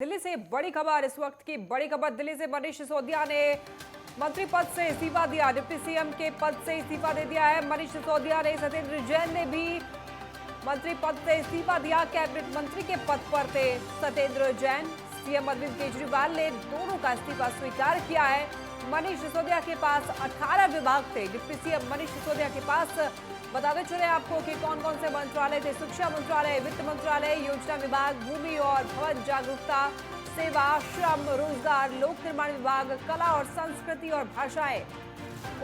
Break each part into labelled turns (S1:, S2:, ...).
S1: दिल्ली से बड़ी खबर। इस वक्त की बड़ी खबर दिल्ली से। मनीष सिसोदिया ने मंत्री पद से इस्तीफा दिया। डिप्टी सीएम के पद से इस्तीफा दे दिया है मनीष सिसोदिया ने। सत्येंद्र जैन ने भी मंत्री पद से इस्तीफा दिया। कैबिनेट मंत्री के पद पर थे सत्येंद्र जैन। सीएम अरविंद केजरीवाल ने दोनों का इस्तीफा स्वीकार किया है। मनीष सिसोदिया के पास 18 विभाग थे। डिप्टी सीएम मनीष सिसोदिया के पास बताते चले आपको कि कौन कौन से मंत्रालय थे। शिक्षा मंत्रालय, वित्त मंत्रालय, योजना विभाग, भूमि और भवन जागरूकता, सेवा, श्रम, रोजगार, लोक निर्माण विभाग, कला और संस्कृति और भाषाएं,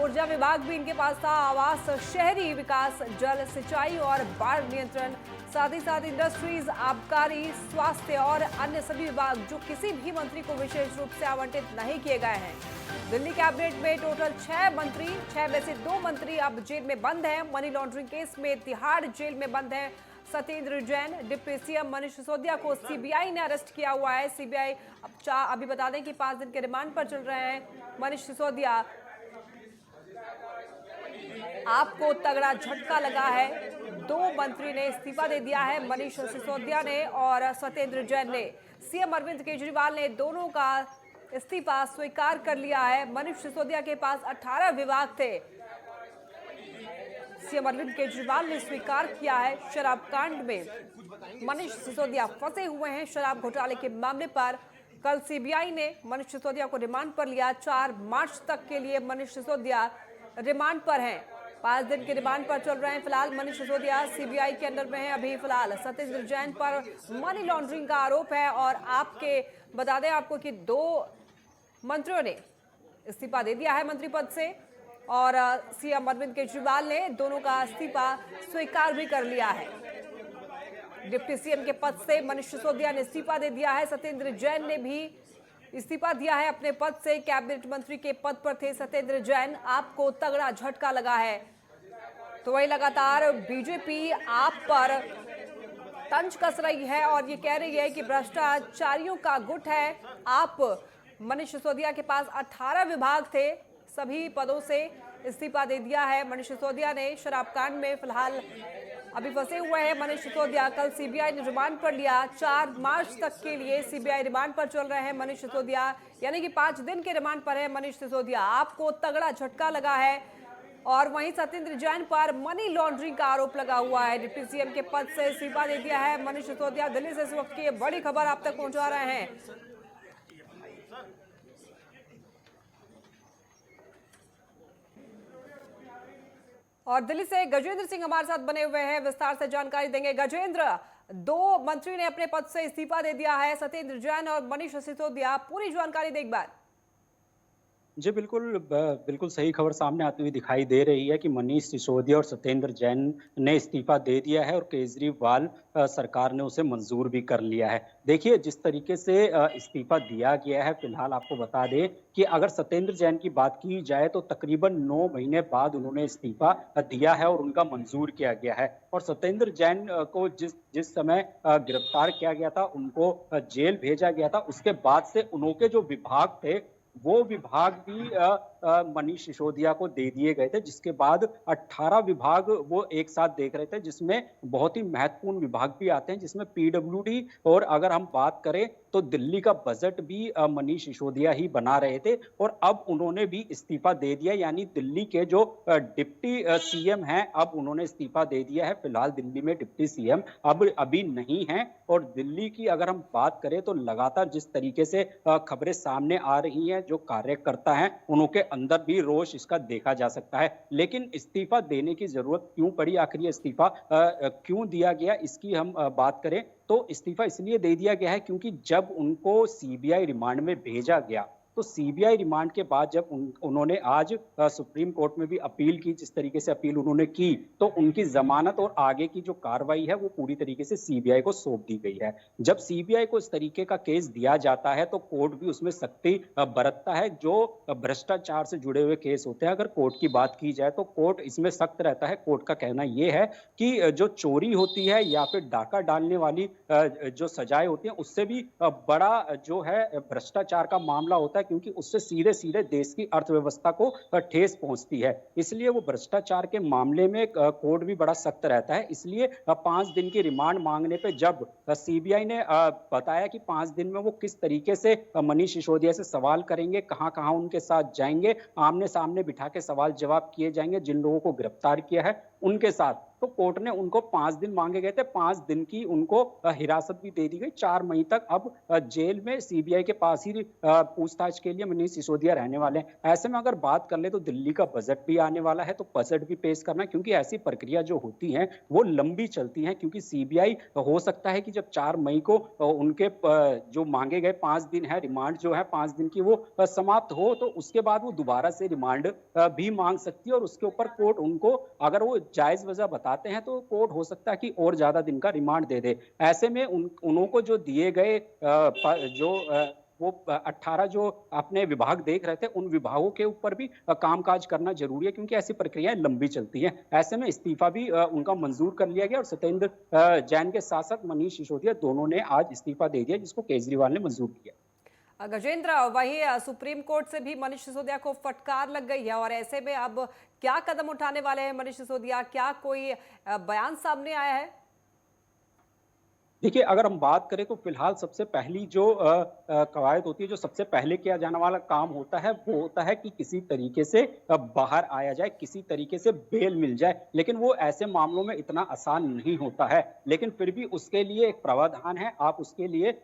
S1: ऊर्जा विभाग भी इनके पास था। आवास, शहरी विकास, जल, सिंचाई और बाढ़ नियंत्रण, साथ ही साथ इंडस्ट्रीज, आबकारी, स्वास्थ्य और अन्य सभी विभाग जो किसी भी मंत्री को विशेष रूप से आवंटित नहीं किए गए हैं। दिल्ली कैबिनेट में टोटल 6 मंत्री, 6 में से 2 मंत्री अब जेल में बंद हैं। मनी लॉन्ड्रिंग केस में तिहाड़ जेल में बंद है सत्येंद्र जैन। डिप्टी सीएम मनीष सिसोदिया को सीबीआई ने अरेस्ट किया हुआ है। सीबीआई अभी बता दें कि 5 दिन के रिमांड पर चल रहे हैं मनीष सिसोदिया। आपको तगड़ा झटका लगा है। 2 मंत्री ने इस्तीफा दे दिया है, मनीष सिसोदिया ने और सत्येंद्र जैन ने। सीएम अरविंद केजरीवाल ने दोनों का इस्तीफा स्वीकार कर लिया है। मनीष सिसोदिया के पास 18 विभाग थे। सीएम अरविंद केजरीवाल ने स्वीकार किया है शराब कांड में मनीष सिसोदिया फंसे हुए हैं। शराब घोटाले के मामले पर कल सीबीआई ने मनीष सिसोदिया को रिमांड पर लिया। 4 मार्च तक के लिए मनीष सिसोदिया रिमांड पर हैं। 5 दिन के रिमांड पर चल रहे हैं फिलहाल मनीष सिसोदिया। सीबीआई के अंडर में है अभी फिलहाल। सत्येंद्र जैन पर मनी लॉन्ड्रिंग का आरोप है और बता दें आपको कि 2 मंत्रियों ने इस्तीफा दे दिया है मंत्री पद से और सीएम अरविंद केजरीवाल ने दोनों का इस्तीफा स्वीकार भी कर लिया है। डिप्टी सीएम के पद से मनीष सिसोदिया ने इस्तीफा दे दिया है। सत्येंद्र जैन ने भी इस्तीफा दिया है अपने पद से। कैबिनेट मंत्री के पद पर थे सत्येंद्र जैन। आपको तगड़ा झटका लगा है। तो वही लगातार बीजेपी आप पर तंज कस रही है और ये कह रही है कि भ्रष्टाचारियों का गुट है। आप मनीष सिसोदिया के पास 18 विभाग थे। सभी पदों से इस्तीफा दे दिया है मनीष सिसोदिया ने। शराब कांड में फिलहाल अभी फंसे हुए हैं मनीष सिसोदिया। कल सीबीआई ने रिमांड पर लिया। 4 मार्च तक के लिए सीबीआई रिमांड पर चल रहे हैं मनीष सिसोदिया, यानी कि 5 दिन के रिमांड पर है मनीष सिसोदिया। आपको तगड़ा झटका लगा है। और वहीं सत्येंद्र जैन पर मनी लॉन्ड्रिंग का आरोप लगा हुआ है। डिप्टी सीएम के पद से इस्तीफा दे दिया है मनीष सिसोदिया। दिल्ली से इस वक्त की बड़ी खबर आप तक पहुंचा रहे हैं। और दिल्ली से गजेंद्र सिंह हमारे साथ बने हुए हैं, विस्तार से जानकारी देंगे। गजेंद्र, 2 मंत्री ने अपने पद से इस्तीफा दे दिया है, सत्येंद्र जैन और मनीष सिसोदिया। पूरी जानकारी दे एक बार।
S2: जी बिल्कुल सही खबर सामने आती हुई दिखाई दे रही है कि मनीष सिसोदिया और सत्येंद्र जैन ने इस्तीफा दे दिया है और केजरीवाल सरकार ने उसे मंजूर भी कर लिया है। देखिए, जिस तरीके से इस्तीफा दिया गया है, फिलहाल आपको बता दें कि अगर सत्येंद्र जैन की बात की जाए तो तकरीबन 9 महीने बाद उन्होंने इस्तीफा दिया है और उनका मंजूर किया गया है। और सत्येंद्र जैन को जिस समय गिरफ्तार किया गया था, उनको जेल भेजा गया था, उसके बाद से उनके जो विभाग थे वो विभाग भी मनीष सिसोदिया को दे दिए गए थे, जिसके बाद 18 विभाग वो एक साथ देख रहे थे, जिसमें बहुत ही महत्वपूर्ण विभाग भी आते हैं, जिसमें पीडब्ल्यूडी और अगर हम बात करें तो दिल्ली का बजट भी मनीष सिसोदिया ही बना रहे थे। और अब उन्होंने भी इस्तीफा दे दिया, यानी दिल्ली के जो डिप्टी सीएम हैं अब उन्होंने इस्तीफा दे दिया है। फिलहाल दिल्ली में डिप्टी सीएम अब अभी नहीं है। और दिल्ली की अगर हम बात करें तो लगातार जिस तरीके से खबरें सामने आ रही हैं, जो कार्यकर्ता हैं उनके अंदर भी रोष इसका देखा जा सकता है। लेकिन इस्तीफा देने की जरूरत क्यों पड़ी, आखिर ये इस्तीफा क्यों दिया गया, इसकी हम बात करें तो इस्तीफा इसलिए दे दिया गया है क्योंकि जब उनको सीबीआई रिमांड में भेजा गया तो सीबीआई रिमांड के बाद जब उन्होंने आज सुप्रीम कोर्ट में भी अपील की, जिस तरीके से अपील उन्होंने की, तो उनकी जमानत और आगे की जो कार्रवाई है वो पूरी तरीके से सीबीआई को सौंप दी गई है। जब सीबीआई को इस तरीके का केस दिया जाता है तो कोर्ट भी उसमें सख्ती बरतता है। जो भ्रष्टाचार से जुड़े हुए केस होते हैं, अगर कोर्ट की बात की जाए तो कोर्ट इसमें सख्त रहता है। कोर्ट का कहना यह है कि जो चोरी होती है या फिर डाका डालने वाली जो सजाएं होती हैं, उससे भी बड़ा जो है भ्रष्टाचार का मामला होता है क्योंकि उससे सीधे सीधे देश की अर्थव्यवस्था को ठेस पहुंचती है। इसलिए वो भ्रष्टाचार के मामले में कोर्ट भी बड़ा सख्त रहता है। इसलिए 5 दिन की रिमांड मांगने पे जब सीबीआई ने बताया कि 5 दिन में वो किस तरीके से मनीष सिसोदिया से सवाल करेंगे, कहां-कहां उनके साथ जाएंगे, आमने-सामने बिठा के सवाल जवाब किए जाएंगे, जिन लोगों को गिरफ्तार किया है उनके साथ, तो कोर्ट ने उनको 5 दिन मांगे गए थे। 5 दिन की उनको हिरासत भी दे दी गई। 4 मई तक अब जेल में सीबीआई के पास ही पूछताछ के लिए मनीष सिसोदिया रहने वाले हैं। ऐसे में अगर बात कर ले तो दिल्ली का बजट भी आने वाला है, तो बजट भी पेश करना है, क्योंकि ऐसी प्रक्रिया जो होती है वो लंबी चलती है। क्योंकि सीबीआई हो सकता है कि जब 4 मई को उनके जो मांगे गए 5 दिन है रिमांड जो है 5 दिन की वो समाप्त हो, तो उसके बाद वो दोबारा से रिमांड भी मांग सकती है और उसके ऊपर कोर्ट उनको अगर वो जायज वजह बताते हैं तो कोर्ट हो सकता है कि और ज्यादा दिन का रिमांड दे दे। ऐसे में उनको जो दिए गए वो 18 जो अपने विभाग देख रहे थे उन विभागों के ऊपर भी कामकाज करना जरूरी है, क्योंकि ऐसी प्रक्रियाएं लंबी चलती हैं। ऐसे में इस्तीफा भी उनका मंजूर कर लिया गया और सत्येंद्र जैन के साथ साथ मनीष सिसोदिया दोनों ने आज इस्तीफा दे दिया, जिसको केजरीवाल ने मंजूर किया।
S1: गजेंद्र, वहीं सुप्रीम कोर्ट से भी मनीष सिसोदिया को फटकार लग गई है और ऐसे में अब क्या कदम उठाने वाले हैं मनीष सिसोदिया? क्या कोई बयान सामने आया है?
S2: देखिए, अगर हम बात करें तो फिलहाल सबसे पहली जो कवायद होती है, जो सबसे पहले किया जाने वाला काम होता है वो होता है कि किसी तरीके से बाहर आया जाए, किसी तरीके से बेल मिल जाए। लेकिन वो ऐसे मामलों में इतना आसान नहीं होता है, लेकिन फिर भी उसके लिए एक प्रावधान है। आप उसके लिए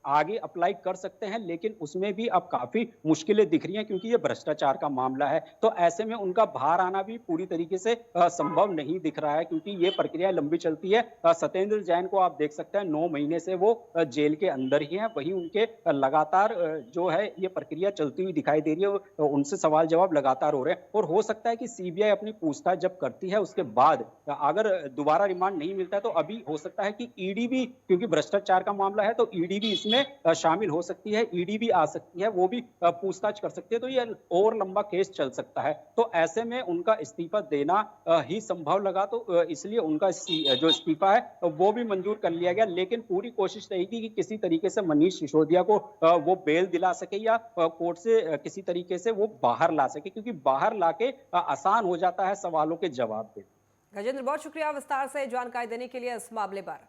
S2: आगे अप्लाई कर सकते हैं, लेकिन उसमें भी अब काफी मुश्किलें दिख रही हैं, क्योंकि ये भ्रष्टाचार का मामला है। तो ऐसे में उनका बाहर आना भी पूरी तरीके से संभव नहीं दिख रहा है, क्योंकि ये प्रक्रिया लंबी चलती है। सत्येंद्र जैन को आप देख सकते हैं 9 महीने से वो जेल के अंदर ही हैं। वहीं उनके लगातार जो है ये प्रक्रिया चलती हुई दिखाई दे रही है, उनसे सवाल जवाब लगातार हो रहे हैं। और हो सकता है कि सीबीआई अपनी पूछताछ जब करती है उसके बाद अगर दोबारा रिमांड नहीं मिलता है तो अभी हो सकता है कि ईडी भी, क्योंकि भ्रष्टाचार का मामला है तो ईडी भी इसमें शामिल हो सकती है, ईडी भी आ सकती है, वो भी पूछताछ कर सकती है, तो ये और लंबा केस चल सकता है। तो ऐसे में उनका इस्तीफा देना ही संभव लगा, तो इसलिए उनका जो इस्तीफा है वो भी मंजूर कर लिया गया। लेकिन पूरी कोशिश रहेगी कि किसी तरीके से मनीष सिसोदिया को वो बेल दिला सके या कोर्ट से किसी तरीके से वो बाहर ला सके, क्योंकि बाहर लाके आसान हो जाता है सवालों के जवाब देना।
S1: गजेंद्र, बहुत शुक्रिया विस्तार से जानकारी देने के लिए इस मामले पर।